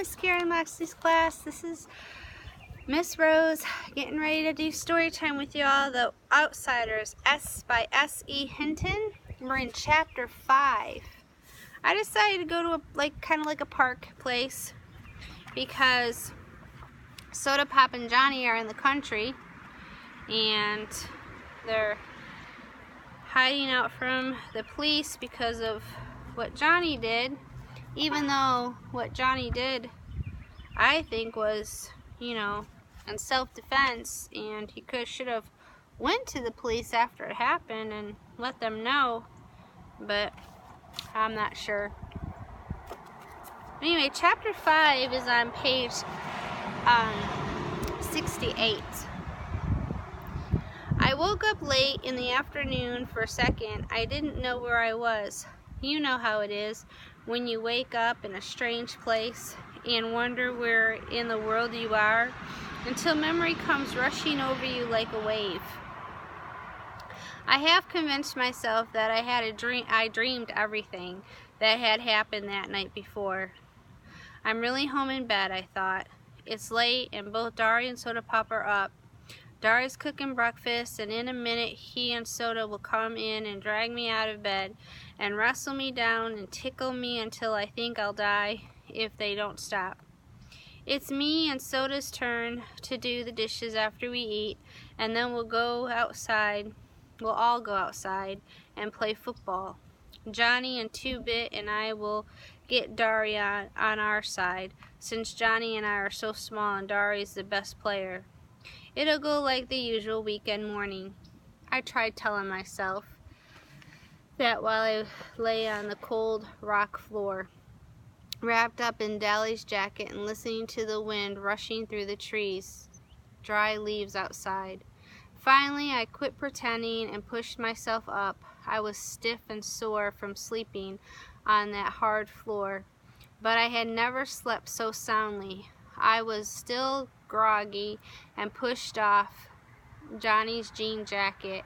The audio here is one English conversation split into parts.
Miss Karen Moxley's class. This is Miss Rose getting ready to do story time with y'all. The Outsiders, by S.E. Hinton. We're in chapter 5. I decided to go to kind of like a park place because Sodapop and Johnny are in the country and they're hiding out from the police because of what Johnny did, even though what Johnny did I think was, in self-defense, and he should have went to the police after it happened and let them know, but I'm not sure. Anyway, chapter 5 is on page 68. I woke up late in the afternoon for a second. I didn't know where I was. You know how it is when you wake up in a strange place and wonder where in the world you are until memory comes rushing over you like a wave. I half convinced myself that I dreamed everything that had happened that night before. I'm really home in bed, I thought. It's late and both Dari and Sodapop are up. Dari's cooking breakfast, and in a minute he and Soda will come in and drag me out of bed and wrestle me down and tickle me until I think I'll die if they don't stop. It's me and Soda's turn to do the dishes after we eat, and then we'll all go outside and play football. Johnny and 2-Bit and I will get Dari on our side, since Johnny and I are so small and Dari's the best player. It'll go like the usual weekend morning. I tried telling myself that while I lay on the cold rock floor, wrapped up in Dally's jacket and listening to the wind rushing through the trees, dry leaves outside. Finally, I quit pretending and pushed myself up. I was stiff and sore from sleeping on that hard floor, but I had never slept so soundly. I was still groggy and pushed off Johnny's jean jacket,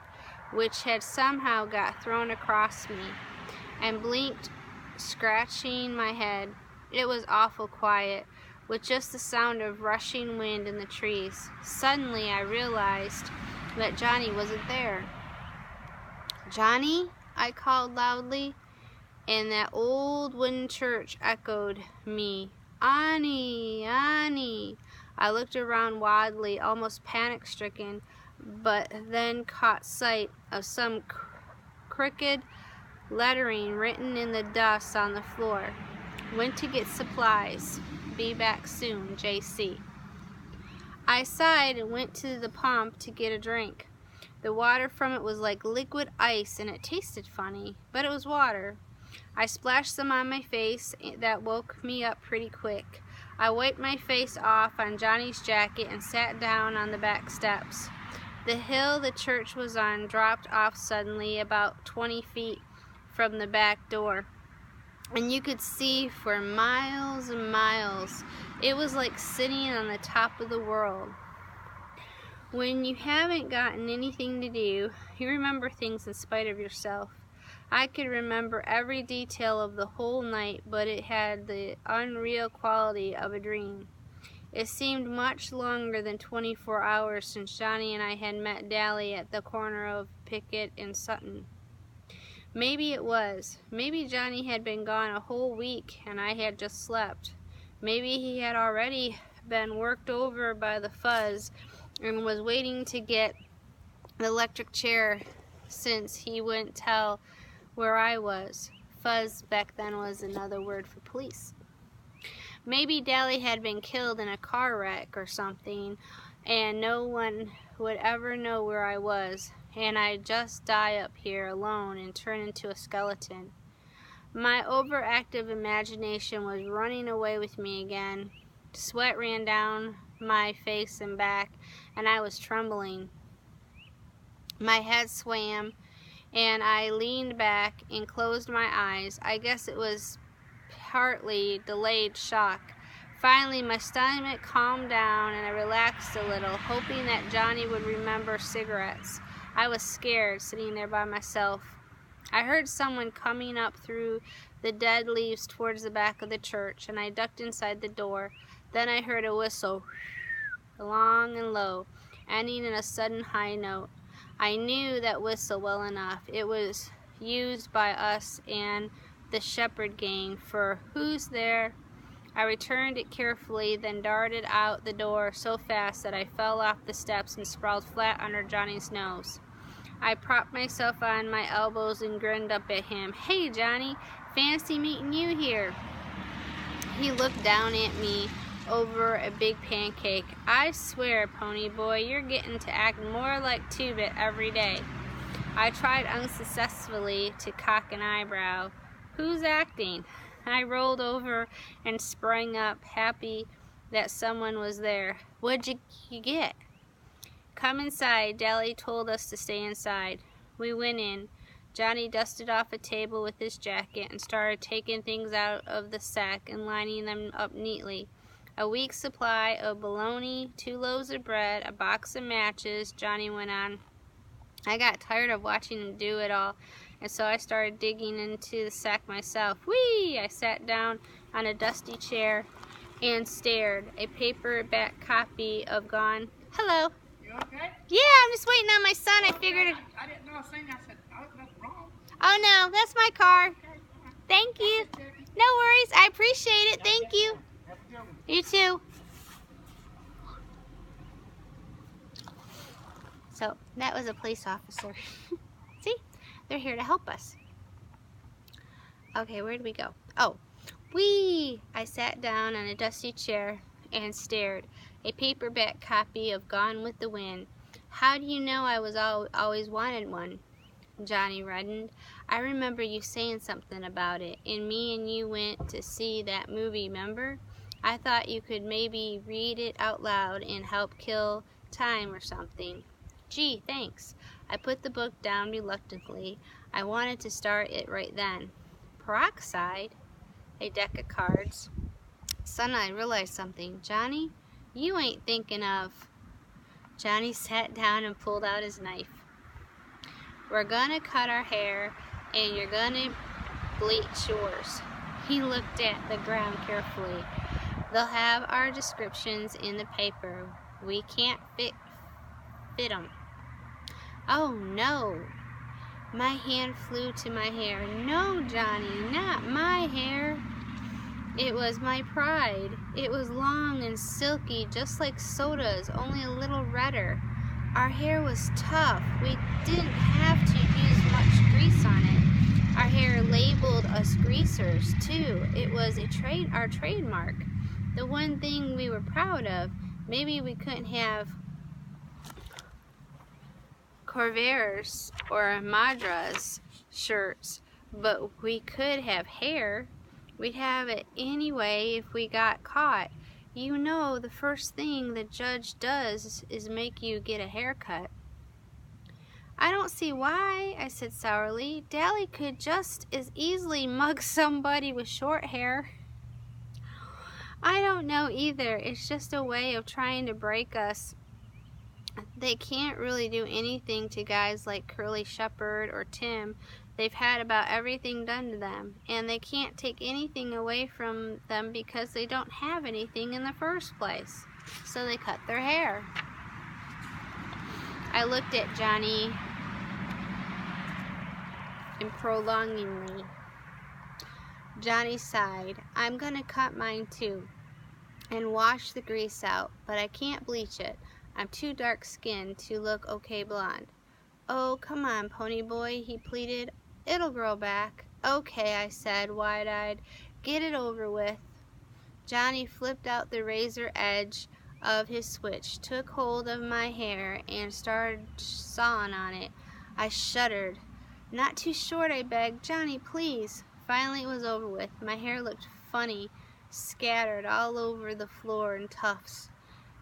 which had somehow got thrown across me, and blinked, scratching my head. It was awful quiet, with just the sound of rushing wind in the trees. Suddenly I realized that Johnny wasn't there. "Johnny?" I called loudly, and that old wooden church echoed me. "Annie, Annie." I looked around wildly, almost panic-stricken, but then caught sight of some crooked lettering written in the dust on the floor. "Went to get supplies. Be back soon, J.C." I sighed and went to the pump to get a drink. The water from it was like liquid ice, and it tasted funny, but it was water. I splashed some on my face. That woke me up pretty quick. I wiped my face off on Johnny's jacket and sat down on the back steps. The hill the church was on dropped off suddenly about 20 feet from the back door, and you could see for miles and miles. It was like sitting on the top of the world. When you haven't gotten anything to do, you remember things in spite of yourself. I could remember every detail of the whole night, but it had the unreal quality of a dream. It seemed much longer than 24 hours since Johnny and I had met Dally at the corner of Pickett and Sutton. Maybe it was. Maybe Johnny had been gone a whole week and I had just slept. Maybe he had already been worked over by the fuzz and was waiting to get the electric chair, since he wouldn't tell where I was. Fuzz back then was another word for police. Maybe Dally had been killed in a car wreck or something, and no one would ever know where I was, and I'd just die up here alone and turn into a skeleton. My overactive imagination was running away with me again. Sweat ran down my face and back, and I was trembling. My head swam, and I leaned back and closed my eyes. I guess it was partly delayed shock. Finally, my stomach calmed down, and I relaxed a little, hoping that Johnny would remember cigarettes. I was scared, sitting there by myself. I heard someone coming up through the dead leaves towards the back of the church, and I ducked inside the door. Then I heard a whistle, long and low, ending in a sudden high note. I knew that whistle well enough. It was used by us and the shepherd gang for "Who's there?" I returned it carefully, then darted out the door so fast that I fell off the steps and sprawled flat under Johnny's nose. I propped myself on my elbows and grinned up at him. "Hey, Johnny, fancy meeting you here." He looked down at me over a big pancake. "I swear, pony boy, you're getting to act more like Two-Bit every day." I tried unsuccessfully to cock an eyebrow. "Who's acting?" I rolled over and sprang up, happy that someone was there. "What'd you get?" "Come inside. Daddy told us to stay inside." We went in. Johnny dusted off a table with his jacket and started taking things out of the sack and lining them up neatly. "A week's supply of bologna, 2 loaves of bread, a box of matches," Johnny went on. I got tired of watching him do it all, and so I started digging into the sack myself. Whee! I sat down on a dusty chair and stared. A paperback copy of Gone. "Hello." You okay? "Yeah, I'm just waiting on my son. I figured... I didn't know a thing. I said, I hope nothing wrong. Oh, no, that's my car. Okay, Thank you. No worries. I appreciate it. Thank you. have a good one. You too. So, that was a police officer. See? They're here to help us. Okay, where did we go? Oh, whee! I sat down on a dusty chair and stared. A paperback copy of Gone with the Wind. "How do you know I was always wanted one?" Johnny reddened. "I remember you saying something about it, and me and you went to see that movie, remember? I thought you could maybe read it out loud and help kill time or something." "Gee, thanks." I put the book down reluctantly. I wanted to start it right then. Peroxide? A deck of cards. Suddenly I realized something. "Johnny, you ain't thinking of..." Johnny sat down and pulled out his knife. "We're gonna cut our hair, and you're gonna bleach yours." He looked at the ground carefully. "They'll have our descriptions in the paper. We can't fit 'em." "Oh, no." My hand flew to my hair. "No, Johnny, not my hair." It was my pride. It was long and silky, just like Soda's, only a little redder. Our hair was tough. We didn't have to use much grease on it. Our hair labeled us greasers, too. It was our trademark. The one thing we were proud of. Maybe we couldn't have Corvairs or Madras shirts, but we could have hair. We'd have it anyway if we got caught. You know, the first thing the judge does is make you get a haircut. "I don't see why," I said sourly. "Daddy could just as easily mug somebody with short hair." "I don't know either. It's just a way of trying to break us. They can't really do anything to guys like Curly Shepherd or Tim. They've had about everything done to them, and they can't take anything away from them because they don't have anything in the first place. So they cut their hair." I looked at Johnny prolongingly. Johnny sighed. "I'm gonna cut mine too and wash the grease out, but I can't bleach it. I'm too dark-skinned to look okay blonde." "Oh, come on, pony boy," he pleaded. "It'll grow back." "Okay," I said, wide-eyed. "Get it over with." Johnny flipped out the razor edge of his switch, took hold of my hair, and started sawing on it. I shuddered. "Not too short," I begged. "Johnny, please." Finally it was over with. My hair looked funny, scattered all over the floor in tufts.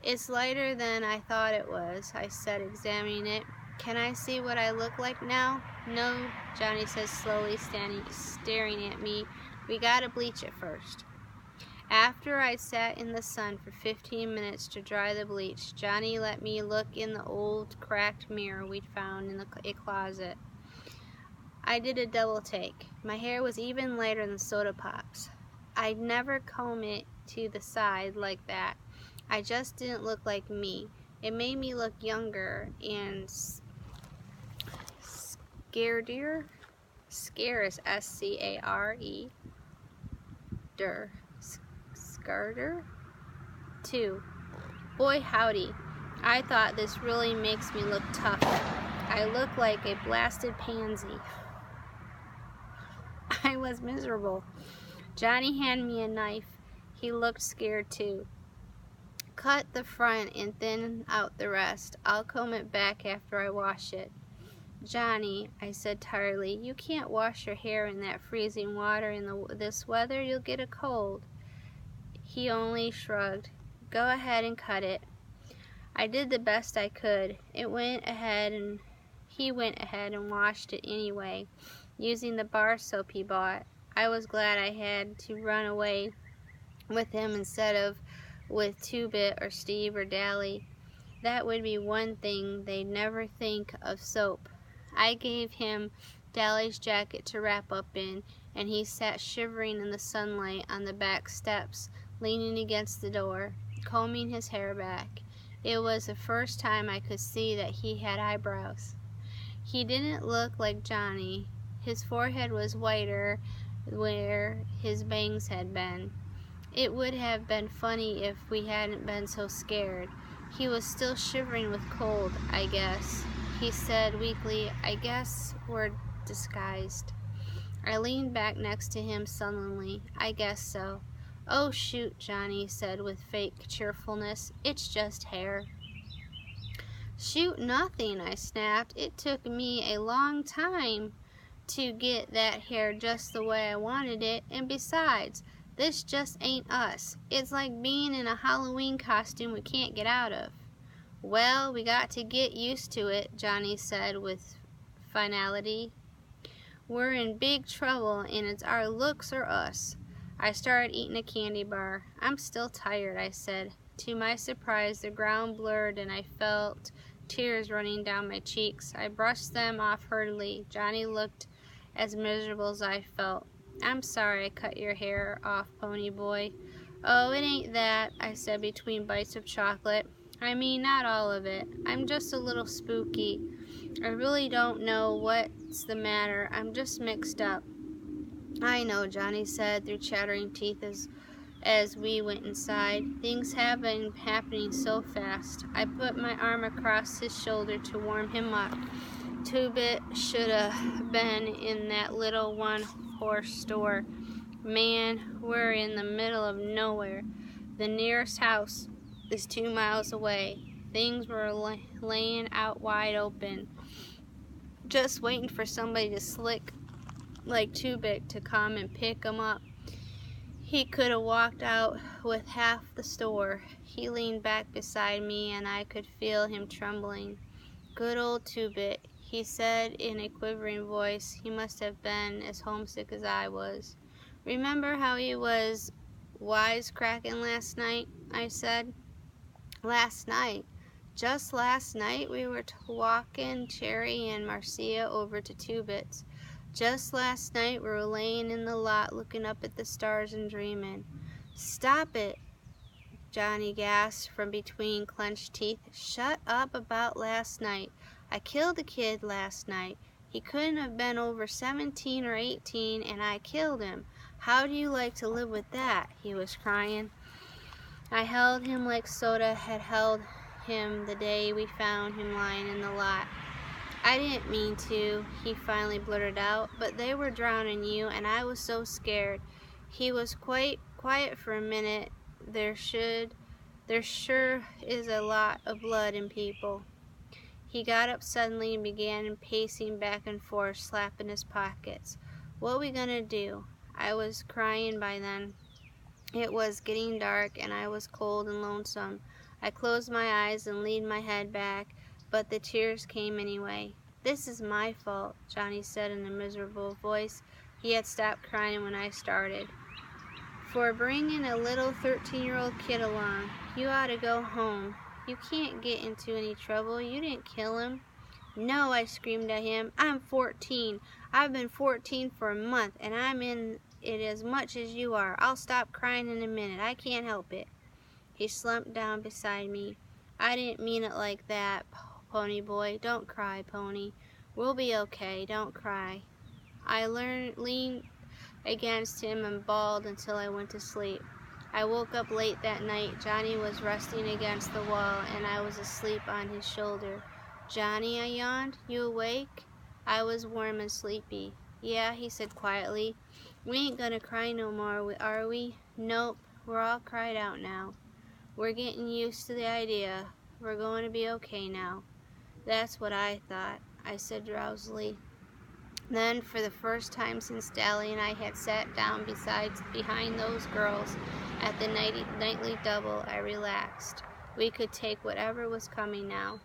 "It's lighter than I thought it was," I said, examining it. "Can I see what I look like now?" "No," Johnny said slowly, staring at me. "We gotta bleach it first." After I'd sat in the sun for 15 minutes to dry the bleach, Johnny let me look in the old cracked mirror we'd found in a closet. I did a double take. My hair was even lighter than Sodapop's. I'd never comb it to the side like that. I just didn't look like me. It made me look younger and scaredier. Scare is S-C-A-R-E. Scarder. 2. Boy howdy. I thought this really makes me look tough. I look like a blasted pansy. I was miserable. Johnny handed me a knife. He looked scared too. Cut the front and thin out the rest. I'll comb it back after I wash it. Johnny, I said tiredly, you can't wash your hair in that freezing water in this weather. You'll get a cold. He only shrugged. Go ahead and cut it. I did the best I could. He went ahead and washed it anyway, using the bar soap he bought. I was glad I had to run away with him instead of with Two-Bit or Steve or Dally. That would be one thing they'd never think of soap. I gave him Dally's jacket to wrap up in, and he sat shivering in the sunlight on the back steps, leaning against the door, combing his hair back. It was the first time I could see that he had eyebrows. He didn't look like Johnny. His forehead was whiter where his bangs had been. It would have been funny if we hadn't been so scared. He was still shivering with cold, I guess. He said weakly, I guess we're disguised. I leaned back next to him sullenly. I guess so. Oh, shoot, Johnny said with fake cheerfulness. It's just hair. Shoot nothing, I snapped. It took me a long time to get that hair just the way I wanted it, and besides, this just ain't us. It's like being in a Halloween costume we can't get out of. Well, we got to get used to it, Johnny said with finality. We're in big trouble, and it's our looks or us. I started eating a candy bar. I'm still tired, I said. To my surprise, the ground blurred and I felt tears running down my cheeks. I brushed them off hurriedly. Johnny looked as miserable as I felt. I'm sorry I cut your hair off, pony boy. Oh, it ain't that, I said between bites of chocolate. I mean, not all of it. I'm just a little spooky. I really don't know what's the matter. I'm just mixed up. I know, Johnny said through chattering teeth as we went inside. Things have been happening so fast. I put my arm across his shoulder to warm him up. Two-Bit should have been in that little one-horse store. Man, we're in the middle of nowhere. The nearest house is 2 miles away. Things were laying out wide open, just waiting for somebody to slick like Two-Bit to come and pick 'em up. He could have walked out with half the store. He leaned back beside me and I could feel him trembling. Good old Two-Bit, he said in a quivering voice. He must have been as homesick as I was. Remember how he was wisecracking last night? I said. Last night? Just last night we were walking Cherry and Marcia over to Two-Bit's. Just last night we were laying in the lot looking up at the stars and dreaming. Stop it, Johnny gasped from between clenched teeth. Shut up about last night. I killed a kid last night. He couldn't have been over 17 or 18 and I killed him. How do you like to live with that? He was crying. I held him like Soda had held him the day we found him lying in the lot. I didn't mean to, he finally blurted out, but they were drowning you, and I was so scared. He was quite quiet for a minute. There sure is a lot of blood in people. He got up suddenly and began pacing back and forth, slapping his pockets. What we gonna do? I was crying by then. It was getting dark, and I was cold and lonesome. I closed my eyes and leaned my head back, but the tears came anyway. This is my fault, Johnny said in a miserable voice. He had stopped crying when I started. For bringing a little 13-year-old kid along. You ought to go home. You can't get into any trouble. You didn't kill him. No, I screamed at him. I'm 14. I've been 14 for a month, and I'm in it as much as you are. I'll stop crying in a minute. I can't help it. He slumped down beside me. I didn't mean it like that, Pony Boy. Don't cry, Pony. We'll be okay. Don't cry. I leaned against him and bawled until I went to sleep. I woke up late that night. Johnny was resting against the wall, and I was asleep on his shoulder. Johnny, I yawned. You awake? I was warm and sleepy. Yeah, he said quietly. We ain't gonna cry no more, are we? Nope, we're all cried out now. We're getting used to the idea. We're going to be okay now. That's what I thought, I said drowsily. Then, for the first time since Dally and I had sat down behind those girls at the nightly double, I relaxed. We could take whatever was coming now.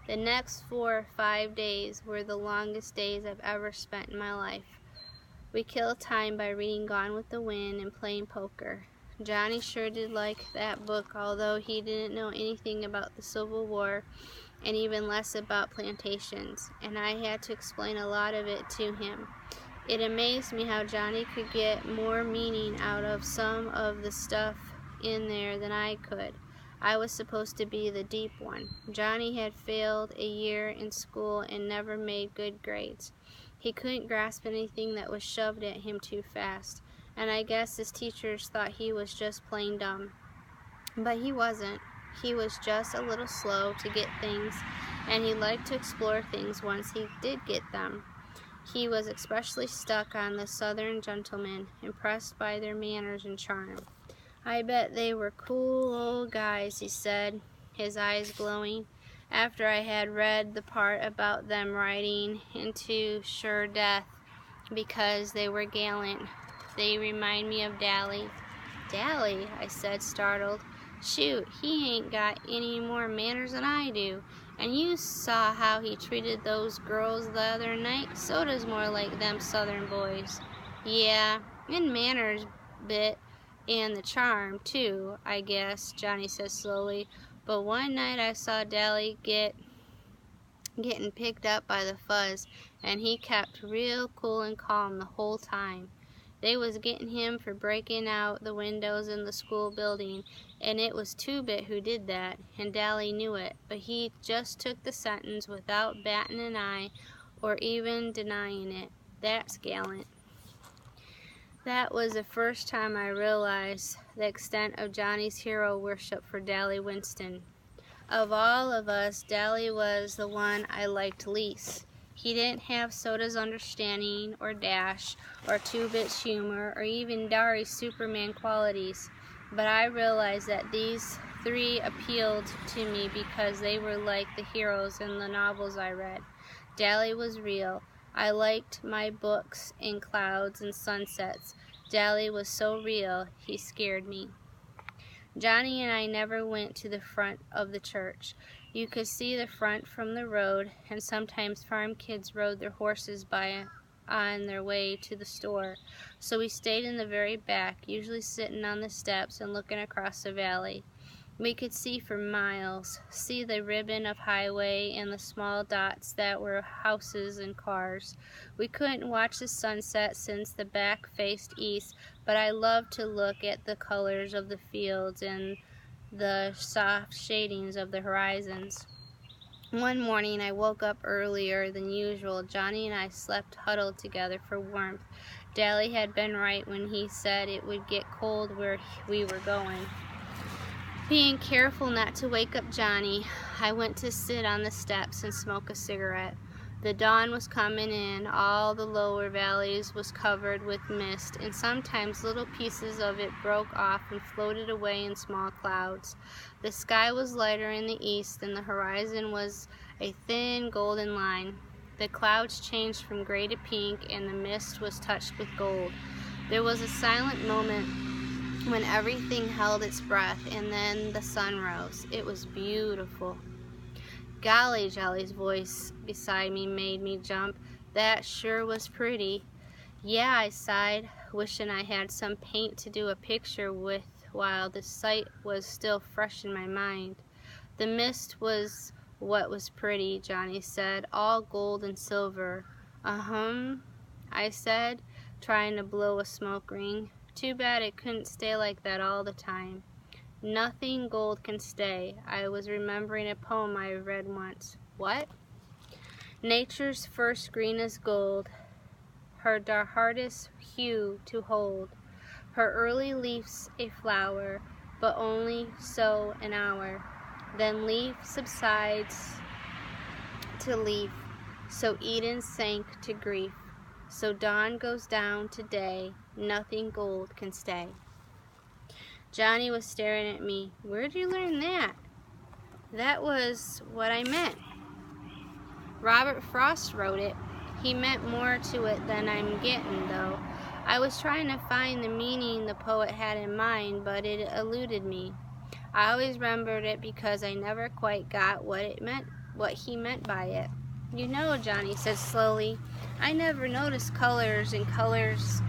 The next 4 or 5 days were the longest days I've ever spent in my life. We killed time by reading Gone with the Wind and playing poker. Johnny sure did like that book, although he didn't know anything about the Civil War and even less about plantations, and I had to explain a lot of it to him. It amazed me how Johnny could get more meaning out of some of the stuff in there than I could. I was supposed to be the deep one. Johnny had failed a year in school and never made good grades. He couldn't grasp anything that was shoved at him too fast, and I guess his teachers thought he was just plain dumb. But he wasn't. He was just a little slow to get things, and he liked to explore things once he did get them. He was especially stuck on the Southern gentlemen, impressed by their manners and charm. I bet they were cool old guys, he said, his eyes glowing, after I had read the part about them riding into sure death because they were gallant. They remind me of Dally. Dally, I said, startled. Shoot, he ain't got any more manners than I do. And you saw how he treated those girls the other night. Soda's more like them Southern boys. Yeah, and manners bit, and the charm, too, I guess, Johnny said slowly. But one night I saw Dally getting picked up by the fuzz, and he kept real cool and calm the whole time. They was getting him for breaking out the windows in the school building, and it was Two-Bit who did that, and Dally knew it, but he just took the sentence without batting an eye or even denying it. That's gallant. That was the first time I realized the extent of Johnny's hero worship for Dally Winston. Of all of us, Dally was the one I liked least. He didn't have Soda's understanding, or Dash, or Two-Bit's humor, or even Dari's Superman qualities. But I realized that these three appealed to me because they were like the heroes in the novels I read. Dally was real. I liked my books in clouds and sunsets. Dally was so real, he scared me. Johnny and I never went to the front of the church. You could see the front from the road, and sometimes farm kids rode their horses by on their way to the store. So we stayed in the very back, usually sitting on the steps and looking across the valley. We could see for miles, see the ribbon of highway and the small dots that were houses and cars. We couldn't watch the sunset since the back faced east, but I loved to look at the colors of the fields and the soft shadings of the horizons. One morning I woke up earlier than usual. Johnny and I slept huddled together for warmth. Dally had been right when he said it would get cold where we were going. Being careful not to wake up Johnny, I went to sit on the steps and smoke a cigarette. The dawn was coming in. All the lower valleys was covered with mist, and sometimes little pieces of it broke off and floated away in small clouds. The sky was lighter in the east, and the horizon was a thin golden line. The clouds changed from gray to pink, and the mist was touched with gold. There was a silent moment when everything held its breath, and then the sun rose. It was beautiful. Golly, Jolly's voice beside me made me jump. That sure was pretty. Yeah, I sighed, wishing I had some paint to do a picture with while the sight was still fresh in my mind. The mist was what was pretty, Johnny said. All gold and silver. I said, trying to blow a smoke ring. Too bad it couldn't stay like that all the time. Nothing gold can stay. I was remembering a poem I read once. What? Nature's first green is gold, her hardest hue to hold. Her early leaf's a flower, but only so an hour. Then leaf subsides to leaf, so Eden sank to grief. So dawn goes down to day, nothing gold can stay. Johnny was staring at me. Where'd you learn that? That was what I meant. Robert Frost wrote it. He meant more to it than I'm getting, though. I was trying to find the meaning the poet had in mind, but it eluded me. I always remembered it because I never quite got what he meant by it. You know, Johnny said slowly, I never noticed colors and clouds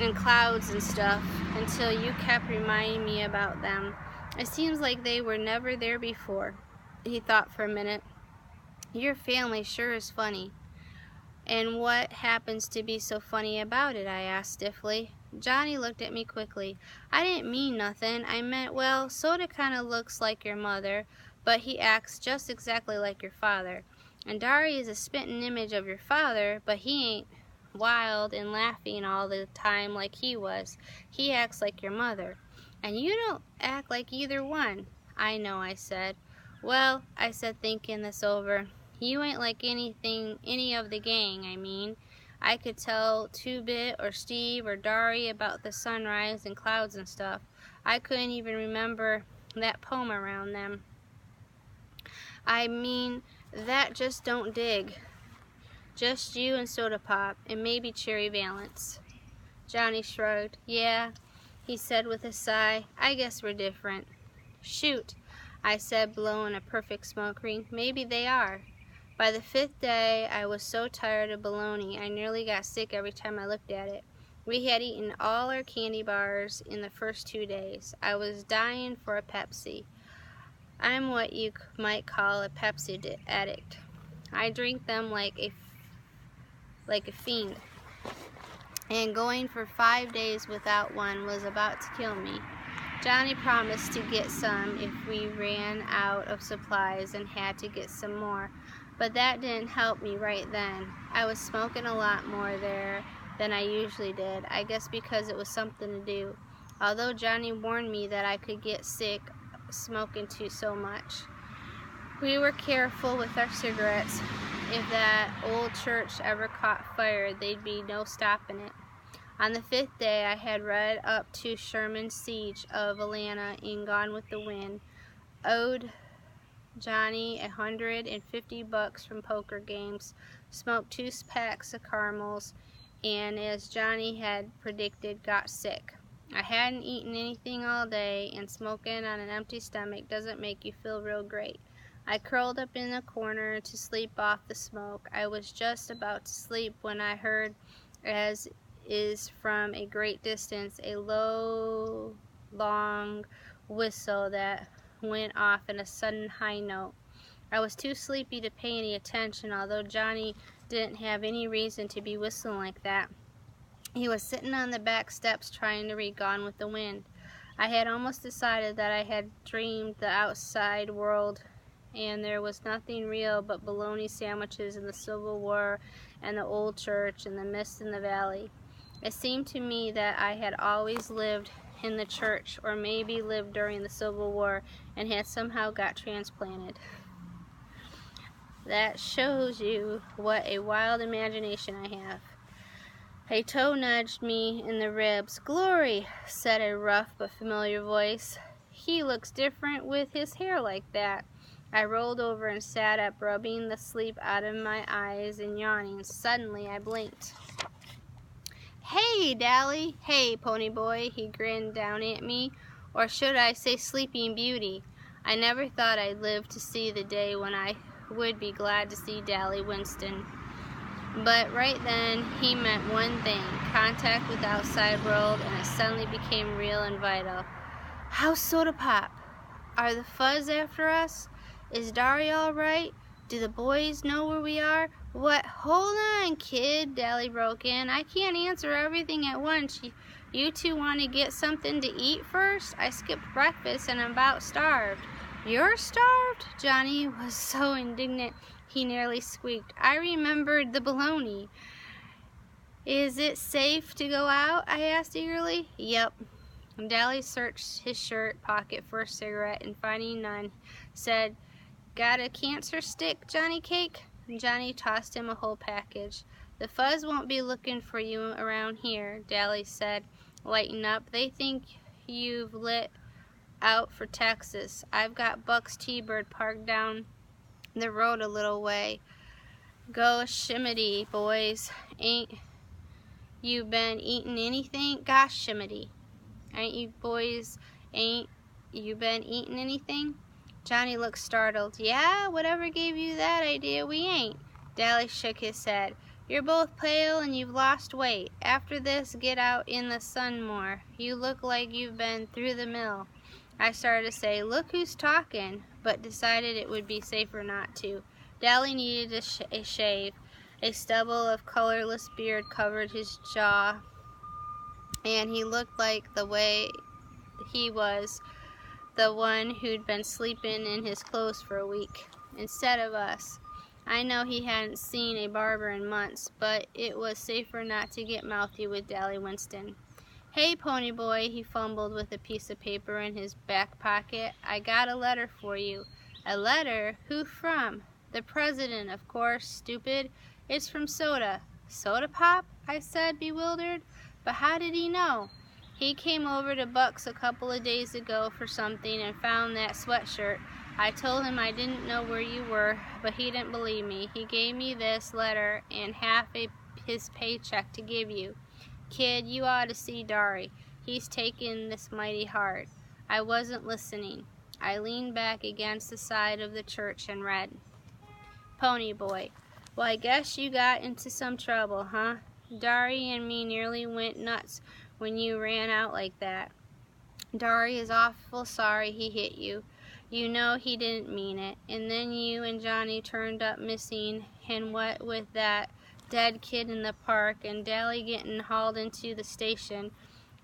and stuff until you kept reminding me about them. It seems like they were never there before. He thought for a minute. Your family sure is funny. And what happens to be so funny about it? I asked stiffly. Johnny looked at me quickly. I didn't mean nothing. I meant, well, Soda kind of looks like your mother, but he acts just exactly like your father. And Dari is a spitting image of your father, but he ain't wild and laughing all the time like he was. He acts like your mother. And you don't act like either one. I know, I said. Well, I said, thinking this over, you ain't like any of the gang, I mean. I could tell Two-Bit or Steve or Dari about the sunrise and clouds and stuff. I couldn't even remember that poem around them. I mean, that just don't dig. Just you and Sodapop, and maybe Cherry Valance. Johnny shrugged. Yeah, he said with a sigh. I guess we're different. Shoot, I said, blowing a perfect smoke ring. Maybe they are. By the 5th day, I was so tired of bologna, I nearly got sick every time I looked at it. We had eaten all our candy bars in the first 2 days. I was dying for a Pepsi. I'm what you might call a Pepsi addict. I drink them like a fiend. And going for 5 days without one was about to kill me. Johnny promised to get some if we ran out of supplies and had to get some more. But that didn't help me right then. I was smoking a lot more there than I usually did, I guess because it was something to do. Although Johnny warned me that I could get sick smoking too so much. We were careful with our cigarettes. If that old church ever caught fire, there'd be no stopping it. On the 5th day, I had read up to Sherman's siege of Atlanta in Gone with the Wind, owed Johnny $150 from poker games, smoked 2 packs of caramels, and as Johnny had predicted, got sick. I hadn't eaten anything all day, and smoking on an empty stomach doesn't make you feel real great. I curled up in a corner to sleep off the smoke. I was just about to sleep when I heard, as is from a great distance, a low, long whistle that went off in a sudden high note. I was too sleepy to pay any attention, although Johnny didn't have any reason to be whistling like that. He was sitting on the back steps trying to read Gone with the Wind. I had almost decided that I had dreamed the outside world and there was nothing real but bologna sandwiches and the Civil War and the old church and the mist in the valley. It seemed to me that I had always lived in the church, or maybe lived during the Civil War and had somehow got transplanted. That shows you what a wild imagination I have. A toe nudged me in the ribs. Glory, said a rough but familiar voice. He looks different with his hair like that. I rolled over and sat up, rubbing the sleep out of my eyes and yawning. Suddenly I blinked. Hey, Dally. Hey, Pony Boy, he grinned down at me. Or should I say Sleeping Beauty? I never thought I'd live to see the day when I would be glad to see Dally Winston. But right then, he meant one thing, contact with the outside world, and it suddenly became real and vital. How's Sodapop? Are the Fuzz after us? Is Dari all right? Do the boys know where we are? What? Hold on, kid, Dally broke in. I can't answer everything at once. You two want to get something to eat first? I skipped breakfast and I'm about starved. You're starved? Johnny was so indignant he nearly squeaked. I remembered the bologna. Is it safe to go out? I asked eagerly. Yep. Dally searched his shirt pocket for a cigarette and finding none, said, Got a cancer stick, Johnny Cake? Johnny tossed him a whole package. The fuzz won't be looking for you around here, Dally said, lighting up. They think you've lit out for Texas. I've got Buck's T-Bird parked down the road a little way. Go Shimity, boys. Ain't you been eating anything? Gosh, Shimity. Ain't you been eating anything? Johnny looked startled. Yeah, whatever gave you that idea? We ain't. Dally shook his head. You're both pale and you've lost weight. After this, get out in the sun more. You look like you've been through the mill. I started to say, look who's talking, but decided it would be safer not to. Dally needed a shave. A stubble of colorless beard covered his jaw, and he looked like the way he was the one who'd been sleeping in his clothes for a week, instead of us. I know he hadn't seen a barber in months, but it was safer not to get mouthy with Dally Winston. Hey, pony boy, he fumbled with a piece of paper in his back pocket. I got a letter for you. A letter? Who from? The president, of course, stupid. It's from Soda. Sodapop? I said, bewildered. But how did he know? He came over to Buck's a couple of days ago for something and found that sweatshirt. I told him I didn't know where you were, but he didn't believe me. He gave me this letter and half his paycheck to give you. Kid, you ought to see Dari. He's taken this mighty hard. I wasn't listening. I leaned back against the side of the church and read. Pony boy. Well, I guess you got into some trouble, huh? Dari and me nearly went nuts when you ran out like that. Dari is awful sorry he hit you. You know he didn't mean it. And then you and Johnny turned up missing, and what with that dead kid in the park and Dally getting hauled into the station,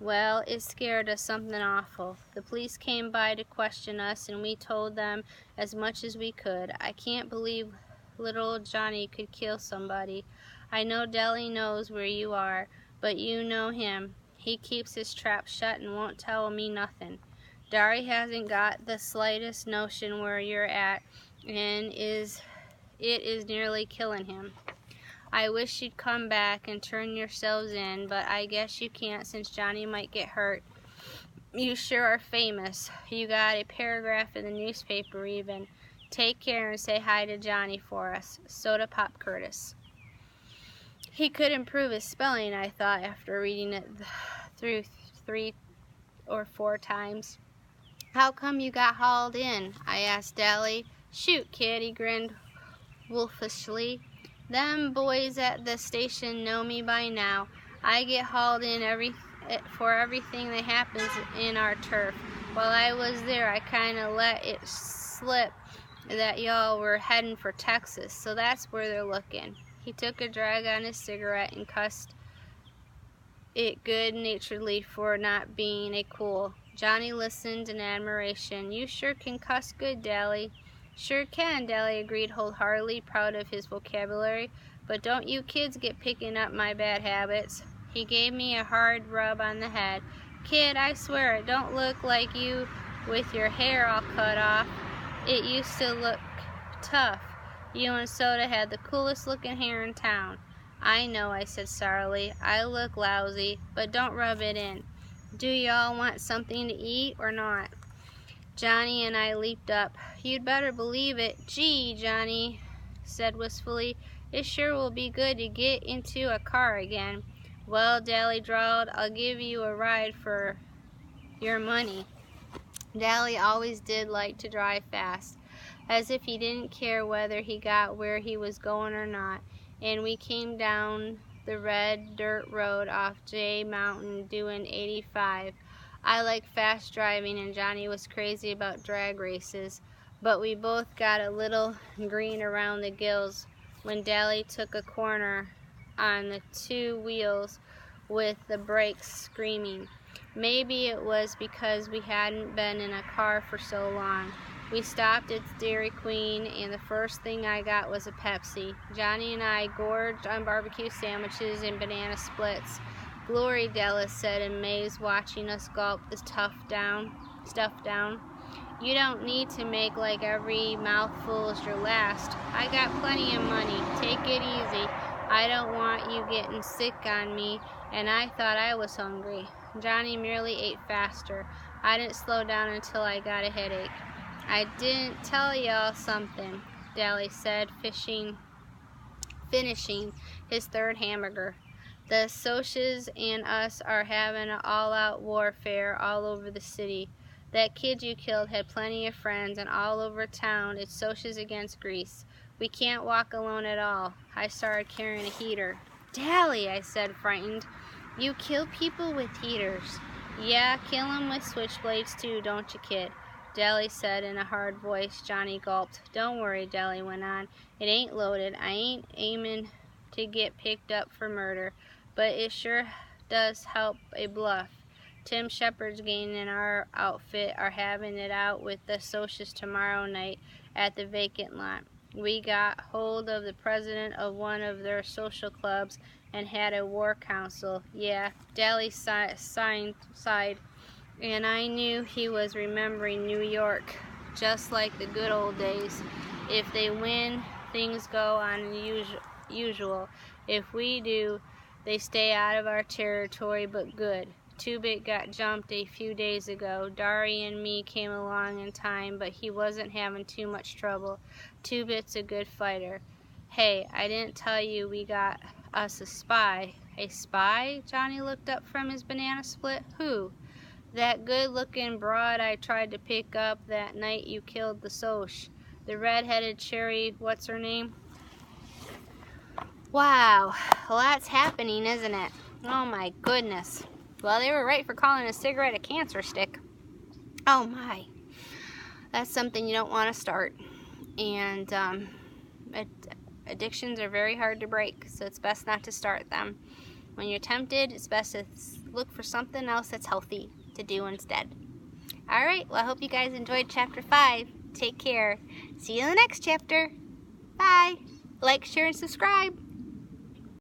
well, it scared us something awful. The police came by to question us, and we told them as much as we could. I can't believe little Johnny could kill somebody. I know Dally knows where you are, but you know him. He keeps his trap shut and won't tell me nothing. Dari hasn't got the slightest notion where you're at, and it is nearly killing him. I wish you'd come back and turn yourselves in, but I guess you can't since Johnny might get hurt. You sure are famous. You got a paragraph in the newspaper even. Take care and say hi to Johnny for us. Sodapop Curtis. He could improve his spelling, I thought, after reading it through 3 or 4 times. How come you got hauled in? I asked Dally. Shoot, kid, he grinned wolfishly. Them boys at the station know me by now. I get hauled in for everything that happens in our turf. While I was there, I kind of let it slip that y'all were heading for Texas, so that's where they're looking. He took a drag on his cigarette and cussed it good-naturedly for not being a cool. Johnny listened in admiration. You sure can cuss good, Dally. Sure can, Dally agreed wholeheartedly, proud of his vocabulary. But don't you kids get picking up my bad habits. He gave me a hard rub on the head. Kid, I swear it don't look like you with your hair all cut off. It used to look tough. You and Soda had the coolest looking hair in town. I know, I said sourly. I look lousy, but don't rub it in. Do y'all want something to eat or not? Johnny and I leaped up. You'd better believe it. Gee, Johnny said wistfully, it sure will be good to get into a car again. Well, Dally drawled, I'll give you a ride for your money. Dally always did like to drive fast, as if he didn't care whether he got where he was going or not, and we came down the red dirt road off J Mountain doing 85. I like fast driving, and Johnny was crazy about drag races, but we both got a little green around the gills when Dally took a corner on the two wheels with the brakes screaming. Maybe it was because we hadn't been in a car for so long. We stopped at Dairy Queen, and the first thing I got was a Pepsi. Johnny and I gorged on barbecue sandwiches and banana splits. Glory, Dallas said, amazed, watching us gulp the stuff down. You don't need to make like every mouthful is your last. I got plenty of money. Take it easy. I don't want you getting sick on me, and I thought I was hungry. Johnny merely ate faster. I didn't slow down until I got a headache. I didn't tell y'all something, Dally said, finishing his third hamburger. The Socs and us are having an all-out warfare all over the city. That kid you killed had plenty of friends, and all over town it's Socs against Grease. We can't walk alone at all. I started carrying a heater. Dally, I said, frightened. You kill people with heaters. Yeah, kill 'em with switchblades too, don't you, kid? Dally said in a hard voice. Johnny gulped. Don't worry, Dally went on. It ain't loaded. I ain't aiming to get picked up for murder, but it sure does help a bluff. Tim Shepard's gang in our outfit are having it out with the Socs tomorrow night at the vacant lot. We got hold of the president of one of their social clubs and had a war council. Yeah, Dally sighed, and I knew he was remembering New York, just like the good old days. If they win, things go on usual. If we do, they stay out of our territory, but good. Two-Bit got jumped a few days ago. Dari and me came along in time, but he wasn't having too much trouble. Two-Bit's a good fighter. Hey, I didn't tell you we got us a spy. A spy? Johnny looked up from his banana split. Who? That good-looking broad I tried to pick up that night you killed the Soc. The red-headed cherry, what's her name? Wow, well that's happening, isn't it? Oh my goodness. Well, they were right for calling a cigarette a cancer stick. Oh my. That's something you don't want to start. And addictions are very hard to break, so it's best not to start them. When you're tempted, it's best to look for something else that's healthy to do instead. Alright, well I hope you guys enjoyed chapter 5. Take care. See you in the next chapter. Bye. Like, share, and subscribe.